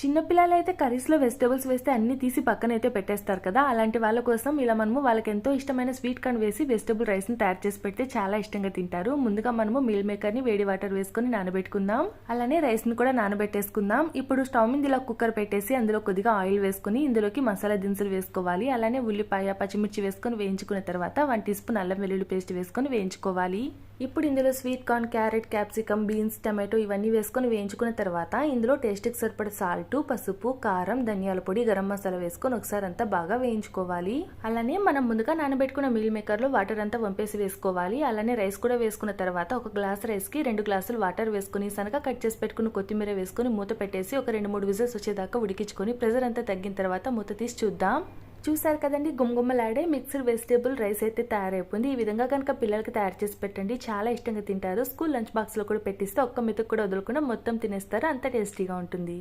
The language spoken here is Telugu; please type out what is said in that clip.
చిన్న పిల్లలైతే కర్రీస్లో వెజిటేబుల్స్ వేస్తే అన్ని తీసి పక్కనైతే పెట్టేస్తారు కదా. అలాంటి వాళ్ళ కోసం ఇలా మనము వాళ్ళకి ఎంతో ఇష్టమైన స్వీట్ కార్న్ వేసి వెజిటేబుల్ రైస్ని తయారు చేసి పెడితే చాలా ఇష్టంగా తింటారు. ముందుగా మనము మీల్ మేకర్ని వేడి వాటర్ వేసుకొని నానబెట్టుకుందాం. అలానే రైస్ని కూడా నానబెట్టేసుకుందాం. ఇప్పుడు స్టవ్ మీద ఇలా కుక్కర్ పెట్టేసి అందులో కొద్దిగా ఆయిల్ వేసుకుని ఇందులోకి మసాలా దినుసులు వేసుకోవాలి. అలానే ఉల్లిపాయ పచ్చిమిర్చి వేసుకొని వేయించుకున్న తర్వాత 1 టీ స్పూన్ అల్లం వెల్లుల్లి పేస్ట్ వేసుకొని వేయించుకోవాలి. ఇప్పుడు ఇందులో sweet corn, carrot, capsicum, beans, tomato ఇవన్నీ వేసుకొని వేయించుకున్న తర్వాత ఇందులో టేస్ట్కి సరిపడ సాల్ట్, పసుపు, కారం, ధనియాల పొడి, గరం మసాలా వేసుకొని ఒకసారి అంతా బాగా వేయించుకోవాలి. అలానే మనం ముందుగా నానబెట్టుకున్న మీల్ మేకర్లో వాటర్ అంతా వంపేసి వేసుకోవాలి. అలానే రైస్ కూడా వేసుకున్న తర్వాత ఒక గ్లాస్ రైస్కి 2 గ్లాసులు వాటర్ వేసుకుని సన్నగా కట్ చేసి పెట్టుకున్న కొత్తిమీర వేసుకుని మూత పెట్టేసి ఒక 2-3 విజిల్స్ వచ్చేదాకా ఉడికించుకొని ప్రెజర్ అంతా తగ్గిన తర్వాత మూత తీసి చూద్దాం. చూసారు కదండి, గుమ్మగుమ్మలాడే మిక్స్డ్ వెజిటేబుల్ రైస్ అయితే తయారైపోయింది. ఈ విధంగా కనుక పిల్లలకి తయారు చేసి పెట్టండి, చాలా ఇష్టంగా తింటారు. స్కూల్ లంచ్ బాక్స్లో కూడా పెట్టిస్తే ఒక్క మెతుకు కూడా వదలకుండా మొత్తం తినేస్తారు. అంత టేస్టీగా ఉంటుంది.